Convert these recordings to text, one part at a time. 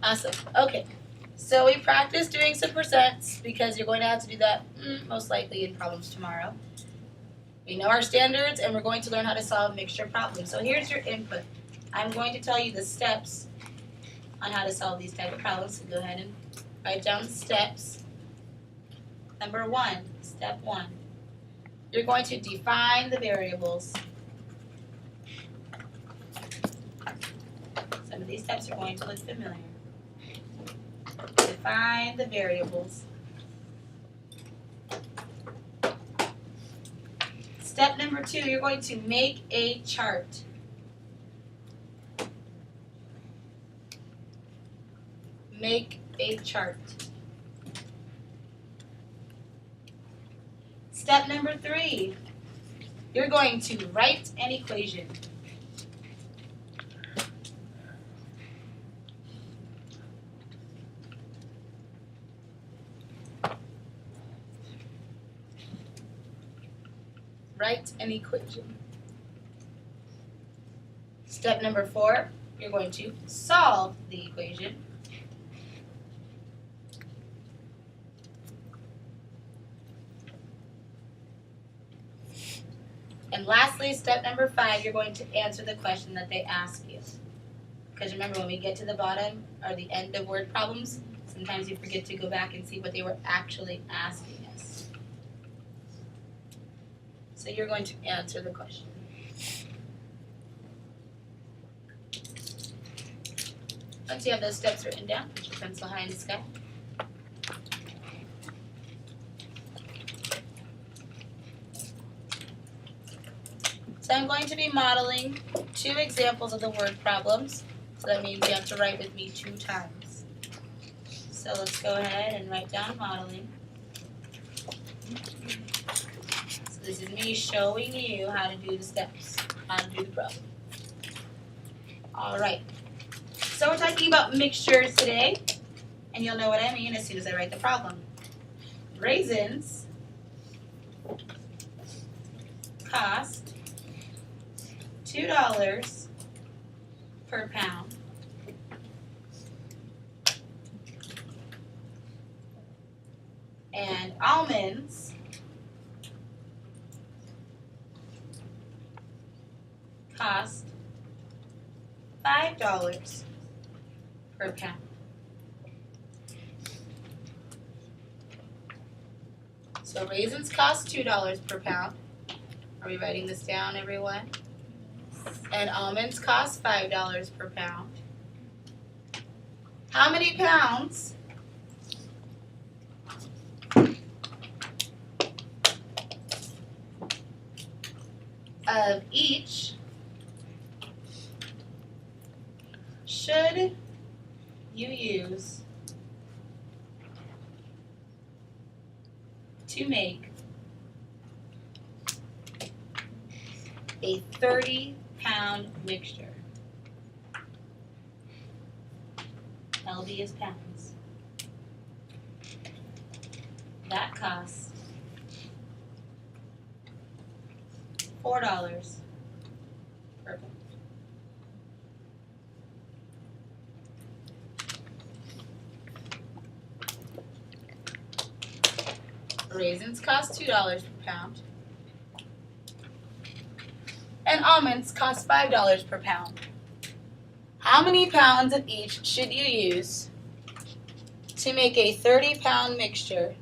Awesome. Okay. So we practiced doing some percents because you're going to have to do that most likely in problems tomorrow. We know our standards and we're going to learn how to solve mixture problems. So here's your input. I'm going to tell you the steps on how to solve these type of problems. So go ahead and write down the steps. Number 1, step 1. You're going to define the variables. Some of these steps are going to look familiar. Define the variables. Step number 2, you're going to make a chart. Make a chart. Step number 3, you're going to write an equation. Write an equation. Step number 4, you're going to solve the equation. And lastly, step number 5, you're going to answer the question that they ask you. Because remember, when we get to the bottom or the end of word problems, sometimes you forget to go back and see what they were actually asking us. So you're going to answer the question. Once you have those steps written down, put your pencil high in the sky. So I'm going to be modeling 2 examples of the word problems. So that means you have to write with me 2 times. So let's go ahead and write down modeling. So this is me showing you how to do the steps, how to do the problem. All right. So we're talking about mixtures today, and you'll know what I mean as soon as I write the problem. Raisins cost $2 per pound. And almonds cost $5 per pound. So raisins cost $2 per pound. Are we writing this down, everyone? And almonds cost $5 per pound. How many pounds of each should you use to make a 30-pound mixture? LB is pounds. That costs $4 per pound. Raisins cost $2 per pound. And almonds cost $5 per pound. How many pounds of each should you use to make a 30-pound mixture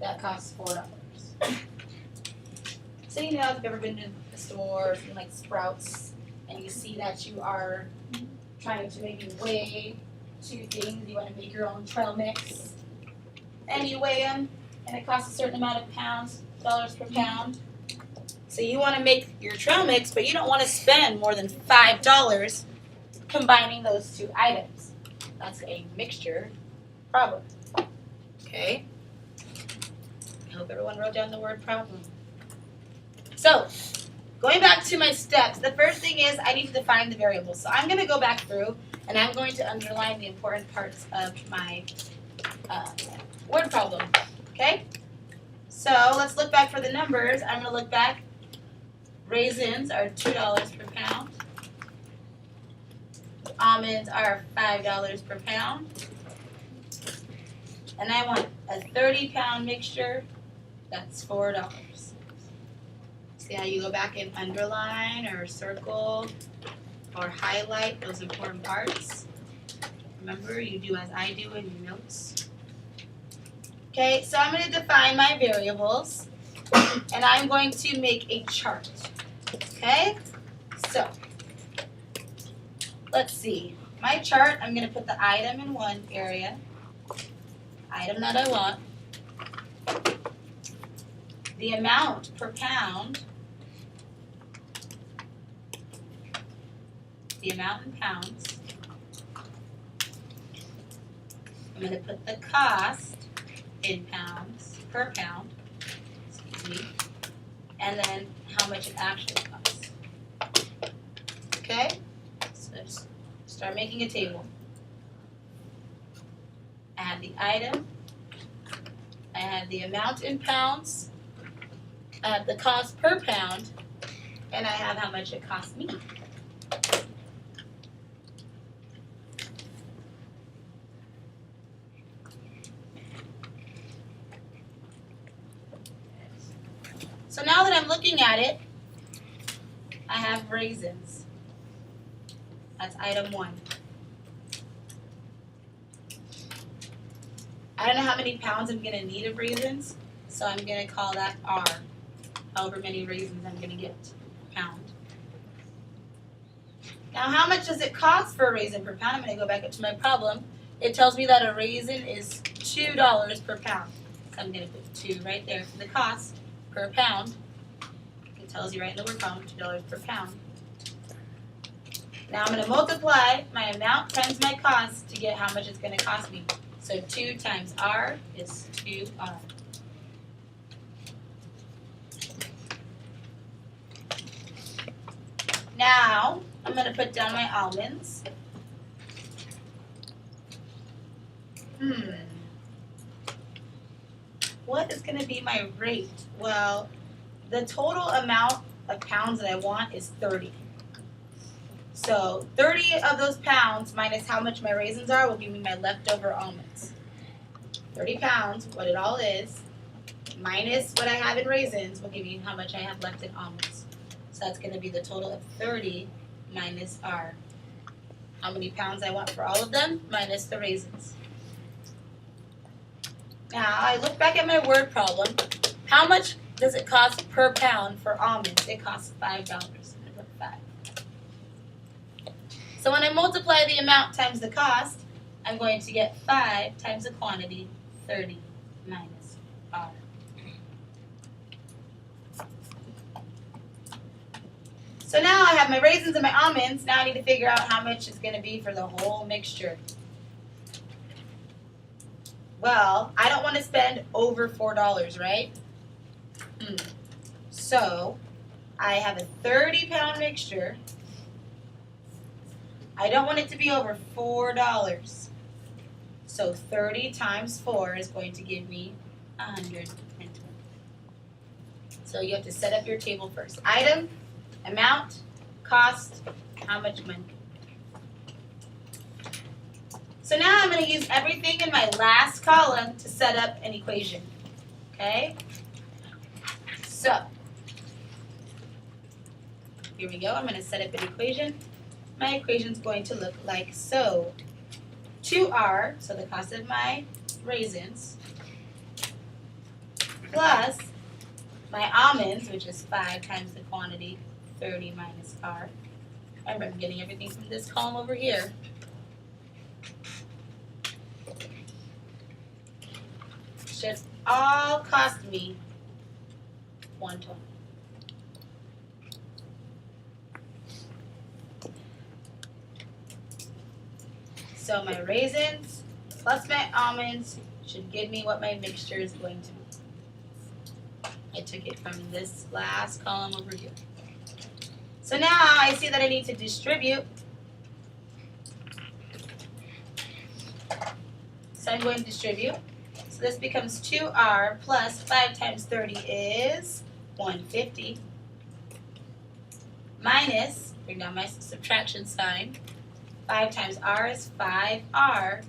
that costs $4? So you know, if you've ever been to the store or something like Sprouts and you see that you are trying to maybe weigh 2 things, you want to make your own trail mix, and you weigh them, and it costs a certain amount of pounds, dollars per pound. So you want to make your trail mix, but you don't want to spend more than $5 combining those 2 items. That's a mixture problem. Okay? I hope everyone wrote down the word problem. So, going back to my steps, the first thing is I need to define the variables. So I'm going to go back through and I'm going to underline the important parts of my word problem. Okay? So let's look back for the numbers. I'm going to look back. Raisins are $2 per pound. Almonds are $5 per pound. And I want a 30-pound mixture, that's $4. See how you go back and underline or circle or highlight those important parts? Remember, you do as I do in your notes. Okay, so I'm going to define my variables, and I'm going to make a chart. Okay, so let's see. My chart, I'm going to put the item in one area, item that I want, the amount per pound, the amount in pounds. I'm going to put the cost in pounds per pound, excuse me, and then how much it actually costs. Okay, so just start making a table. I have the item, I have the amount in pounds, I have the cost per pound, and I have how much it costs me. So now that I'm looking at it, I have raisins. That's item 1. I don't know how many pounds I'm going to need of raisins, so I'm going to call that R, however many raisins I'm going to get per pound. Now how much does it cost for a raisin per pound? I'm going to go back up to my problem. It tells me that a raisin is $2 per pound. So I'm going to put 2 right there for the cost per pound. It tells you right in the word column, $2 per pound. Now I'm going to multiply my amount times my cost to get how much it's going to cost me. So 2 times R is 2R. Now I'm going to put down my almonds. What is going to be my rate? Well, the total amount of pounds that I want is 30. So 30 of those pounds minus how much my raisins are will give me my leftover almonds. 30 pounds, what it all is, minus what I have in raisins will give you how much I have left in almonds. So that's going to be the total of 30 minus R. How many pounds I want for all of them minus the raisins. Now I look back at my word problem. How much does it cost per pound for almonds? It costs $5. So when I multiply the amount times the cost, I'm going to get 5 times the quantity, 30 minus R. So now I have my raisins and my almonds. Now I need to figure out how much it's going to be for the whole mixture. Well, I don't want to spend over $4, right? So I have a 30-pound mixture. I don't want it to be over $4. So 30 times 4 is going to give me 120. So you have to set up your table first. Item, amount, cost, how much money. So now I'm going to use everything in my last column to set up an equation. Okay? So here we go. I'm going to set up an equation. My equation is going to look like so. 2R, so the cost of my raisins, plus my almonds, which is 5 times the quantity, 30 minus R. Remember, I'm getting everything from this column over here. Should all cost me $120. So my raisins plus my almonds should give me what my mixture is going to be. I took it from this last column over here. So now I see that I need to distribute. So I'm going to distribute. So this becomes 2R plus 5 times 30 is 150. Minus, bring down my subtraction sign, 5 times R is 5R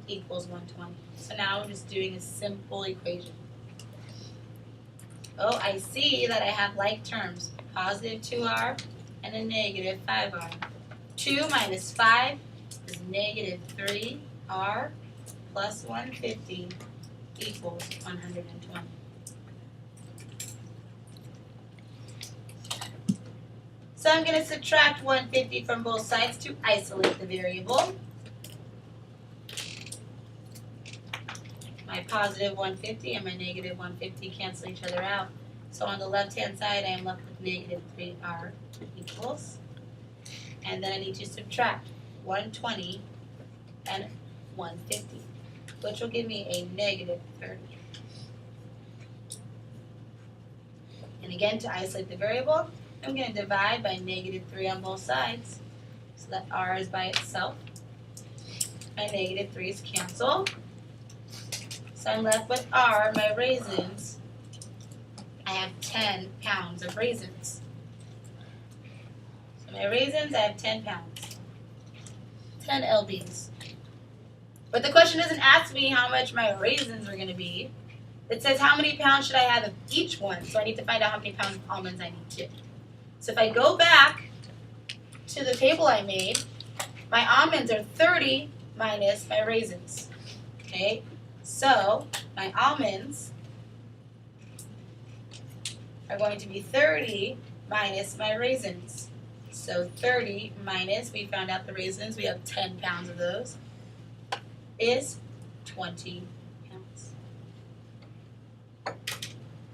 equals 120. So now I'm just doing a simple equation. Oh, I see that I have like terms, positive 2R and a negative 5R. 2 minus 5 is negative 3R plus 150 equals 120. So I'm going to subtract 150 from both sides to isolate the variable. My positive 150 and my negative 150 cancel each other out. So on the left-hand side, I am left with negative 3R equals. And then I need to subtract 120 and 150, which will give me a negative 30. And again, to isolate the variable, I'm going to divide by negative 3 on both sides. So that R is by itself. My negative 3's cancel. So I'm left with R, my raisins. I have 10 pounds of raisins. So my raisins, I have 10 pounds. 10 lbs. But the question doesn't ask me how much my raisins are going to be. It says how many pounds should I have of each one. So I need to find out how many pounds of almonds I need too. So if I go back to the table I made, my almonds are 30 minus my raisins. Okay? So my almonds are going to be 30 minus my raisins. So 30 minus, we found out the raisins, we have 10 pounds of those, is 20 pounds.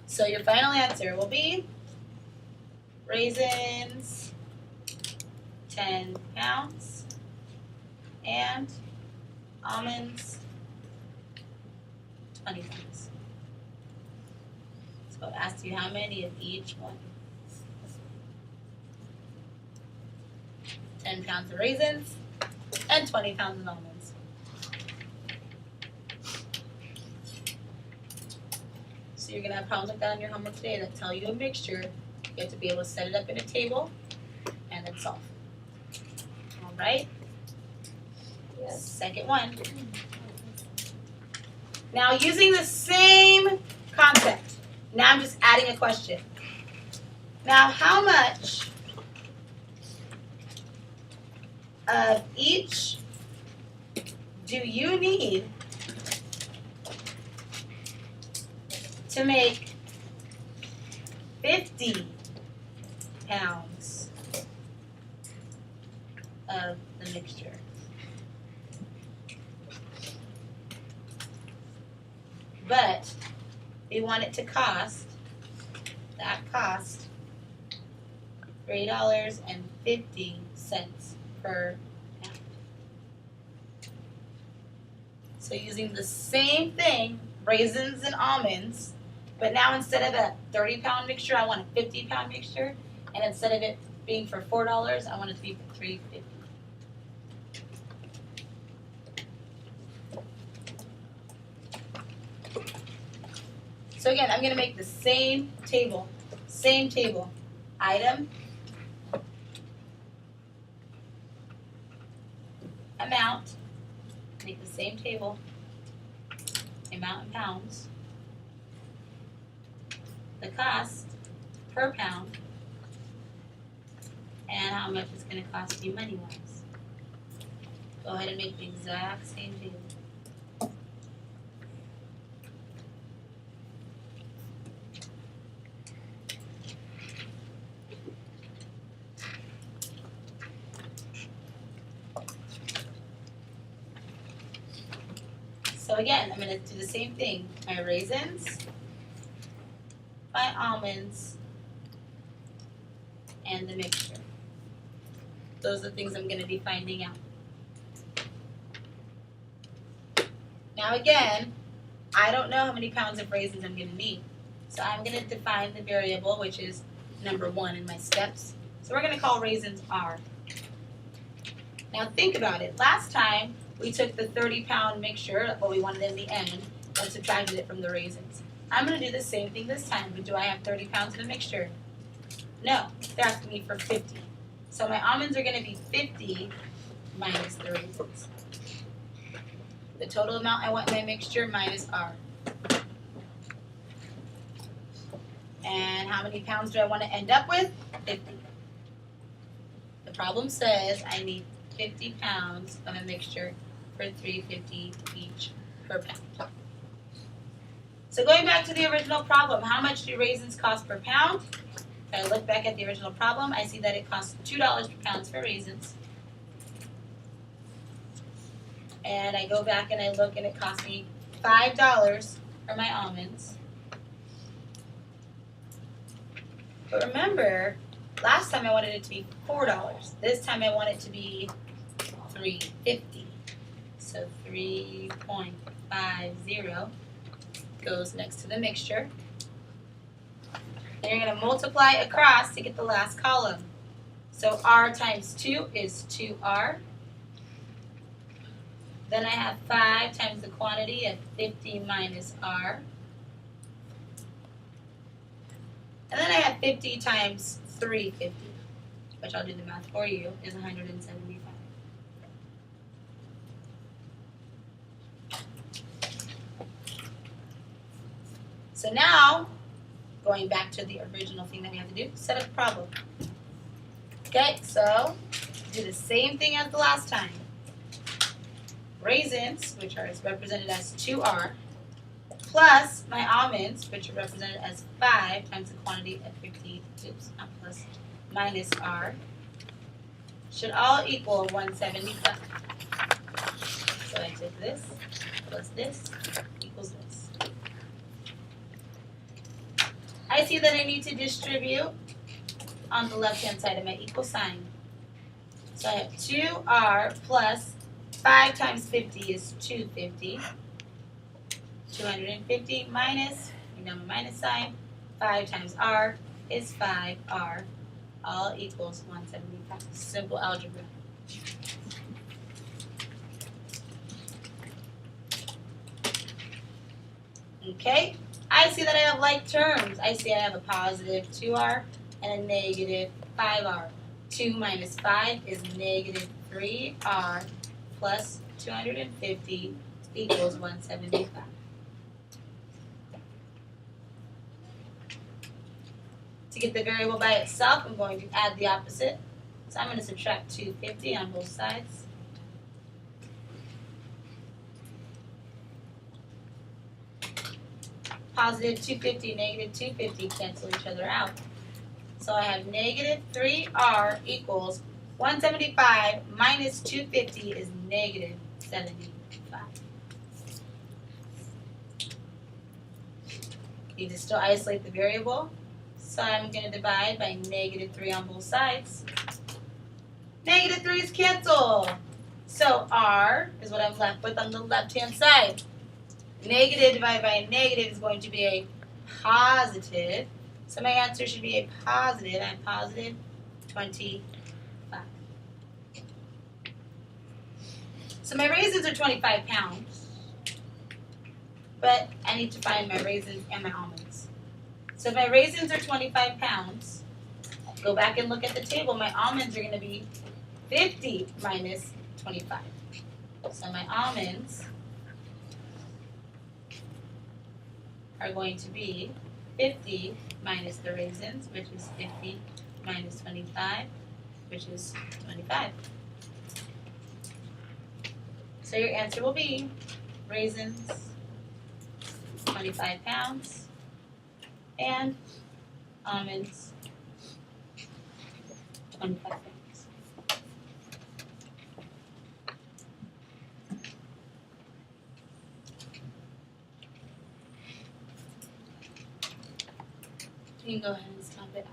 So your final answer will be raisins, 10 pounds, and almonds, 20 pounds. So it asks you how many of each one. 10 pounds of raisins and 20 pounds of almonds. So you're going to have problems like that on your homework today that tell you a mixture. You have to be able to set it up in a table and then solve. All right? Yes. Second one. Now using the same concept, now I'm just adding a question. Now how much of each do you need to make 50 pounds of the mixture? But we want it to cost, that cost, $3.50 per pound. So using the same thing, raisins and almonds, but now instead of a 30-pound mixture, I want a 50-pound mixture, and instead of it being for $4, I want it to be for $3.50. So again, I'm going to make the same table, item, amount, make the same table, amount in pounds, the cost per pound, and how much it's going to cost you money-wise. Go ahead and make the exact same table. So again, I'm going to do the same thing. My raisins, my almonds, and the mixture. Those are the things I'm going to be finding out. Now again, I don't know how many pounds of raisins I'm going to need. So I'm going to define the variable, which is number 1 in my steps. So we're going to call raisins R. Now think about it. Last time, we took the 30-pound mixture, what we wanted in the end, and subtracted it from the raisins. I'm going to do the same thing this time, but do I have 30 pounds of a mixture? No, they're asking me for 50. So my almonds are going to be 50 minus the raisins. The total amount I want in my mixture minus R. And how many pounds do I want to end up with? 50. The problem says I need 50 pounds of a mixture for $3.50 each per pound. So going back to the original problem, how much do raisins cost per pound? If I look back at the original problem, I see that it costs $2 per pound for raisins. And I go back and I look and it cost me $5 for my almonds. But remember, last time I wanted it to be $4. This time I want it to be $3.50. So 3.50 goes next to the mixture. Then you're going to multiply across to get the last column. So R times 2 is 2R. Then I have 5 times the quantity of 50 minus R. And then I have 50 times 350, which I'll do the math for you, is 175. So now, going back to the original thing that we have to do, set up a problem. Okay, so do the same thing as the last time. Raisins, which are represented as 2R, plus my almonds, which are represented as 5 times the quantity of 50, not plus, minus R, should all equal 175. So I take this plus this equals this. I see that I need to distribute on the left-hand side of my equal sign. So I have 2R plus 5 times 50 is 250. 250 minus, bring down my minus sign, 5 times R is 5R, all equals 175. Simple algebra. Okay, I see that I have like terms. I see I have a positive 2R and a negative 5R. 2 minus 5 is negative 3R plus 250 equals 175. To get the variable by itself, I'm going to add the opposite. So I'm going to subtract 250 on both sides. Positive 250, negative 250 cancel each other out. So I have negative 3R equals 175 minus 250 is negative 75. You need to still isolate the variable. So I'm going to divide by negative 3 on both sides. Negative 3's cancel. So R is what I'm left with on the left-hand side. Negative divided by a negative is going to be a positive. So my answer should be a positive. I'm positive 25. So my raisins are 25 pounds. But I need to find my raisins and my almonds. So if my raisins are 25 pounds, go back and look at the table. My almonds are going to be 50 minus 25. So my almonds are going to be 50 minus the raisins, which is 50 minus 25, which is 25. So your answer will be raisins, 25 pounds, and almonds, 25 pounds. You can go ahead and stop it.